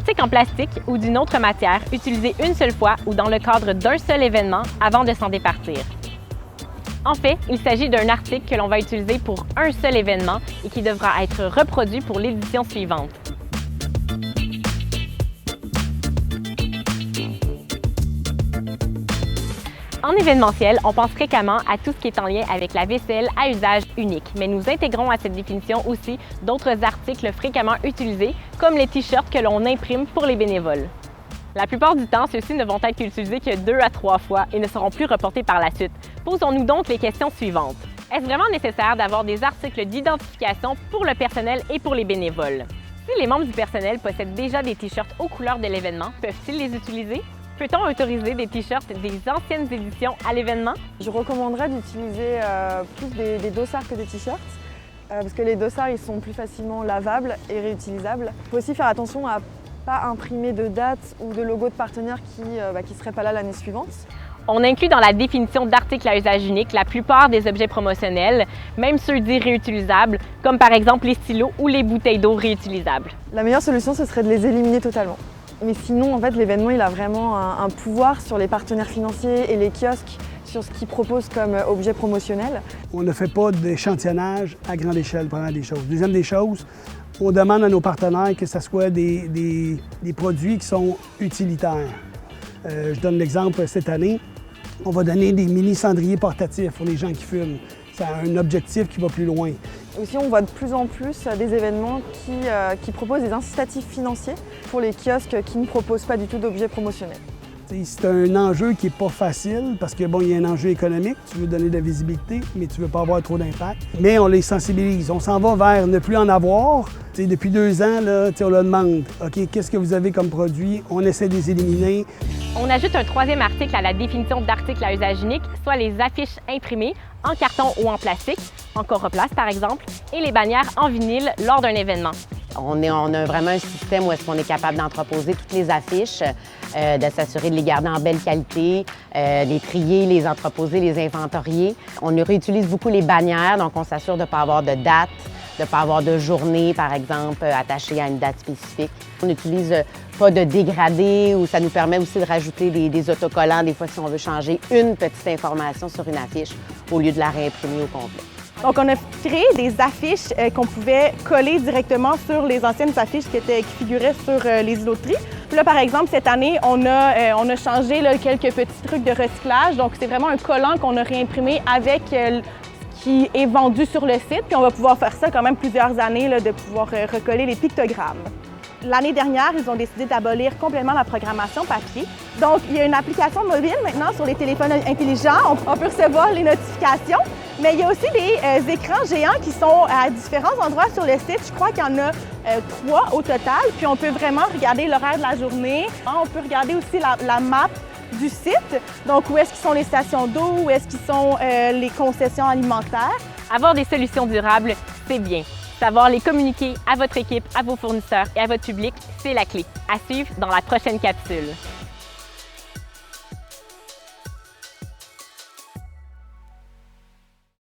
article en plastique ou d'une autre matière utilisé une seule fois ou dans le cadre d'un seul événement avant de s'en départir. En fait, il s'agit d'un article que l'on va utiliser pour un seul événement et qui devra être reproduit pour l'édition suivante. En événementiel, on pense fréquemment à tout ce qui est en lien avec la vaisselle à usage unique, mais nous intégrons à cette définition aussi d'autres articles fréquemment utilisés, comme les t-shirts que l'on imprime pour les bénévoles. La plupart du temps, ceux-ci ne vont être utilisés que 2 à 3 fois et ne seront plus reportés par la suite. Posons-nous donc les questions suivantes. Est-ce vraiment nécessaire d'avoir des articles d'identification pour le personnel et pour les bénévoles? Si les membres du personnel possèdent déjà des t-shirts aux couleurs de l'événement, peuvent-ils les utiliser? Peut-on autoriser des t-shirts des anciennes éditions à l'événement? Je recommanderais d'utiliser plus des dossards que des t-shirts parce que les dossards ils sont plus facilement lavables et réutilisables. Il faut aussi faire attention à ne pas imprimer de date ou de logo de partenaire qui ne serait pas là l'année suivante. On inclut dans la définition d'articles à usage unique la plupart des objets promotionnels, même ceux dits réutilisables, comme par exemple les stylos ou les bouteilles d'eau réutilisables. La meilleure solution, ce serait de les éliminer totalement. Mais sinon, en fait, l'événement, il a vraiment un pouvoir sur les partenaires financiers et les kiosques, sur ce qu'ils proposent comme objet promotionnel. On ne fait pas d'échantillonnage à grande échelle, première des choses. Deuxième des choses, on demande à nos partenaires que ce soit des produits qui sont utilitaires. Je donne l'exemple cette année, on va donner des mini-cendriers portatifs pour les gens qui fument. C'est un objectif qui va plus loin. Aussi, on voit de plus en plus des événements qui proposent des incitatifs financiers pour les kiosques qui ne proposent pas du tout d'objets promotionnels. C'est un enjeu qui n'est pas facile parce que il y a un enjeu économique, tu veux donner de la visibilité, mais tu ne veux pas avoir trop d'impact. Mais on les sensibilise, on s'en va vers ne plus en avoir. Depuis 2 ans, là, on leur demande, OK, qu'est-ce que vous avez comme produit? On essaie de les éliminer. On ajoute un troisième article à la définition d'article à usage unique, soit les affiches imprimées en carton ou en plastique, en coroplaste par exemple, et les bannières en vinyle lors d'un événement. On a vraiment un système où est-ce qu'on est capable d'entreposer toutes les affiches, de s'assurer de les garder en belle qualité, les trier, les entreposer, les inventorier. On réutilise beaucoup les bannières, donc on s'assure de ne pas avoir de date, de ne pas avoir de journée, par exemple, attachée à une date spécifique. On n'utilise pas de dégradé ou ça nous permet aussi de rajouter des autocollants, des fois si on veut changer une petite information sur une affiche au lieu de la réimprimer au complet. Donc, on a créé des affiches qu'on pouvait coller directement sur les anciennes affiches qui figuraient sur les îlots de tri. Puis là, par exemple, cette année, on a changé quelques petits trucs de recyclage. Donc, c'est vraiment un collant qu'on a réimprimé avec ce qui est vendu sur le site. Puis on va pouvoir faire ça quand même plusieurs années, de pouvoir recoller les pictogrammes. L'année dernière, ils ont décidé d'abolir complètement la programmation papier. Donc, il y a une application mobile maintenant sur les téléphones intelligents. On peut recevoir les notifications, mais il y a aussi des écrans géants qui sont à différents endroits sur le site. Je crois qu'il y en a 3 au total. Puis, on peut vraiment regarder l'horaire de la journée. On peut regarder aussi la map du site. Donc, où est-ce qu'ils sont les stations d'eau, où est-ce qu'ils sont les concessions alimentaires. Avoir des solutions durables, c'est bien. Savoir les communiquer à votre équipe, à vos fournisseurs et à votre public, c'est la clé. À suivre dans la prochaine capsule.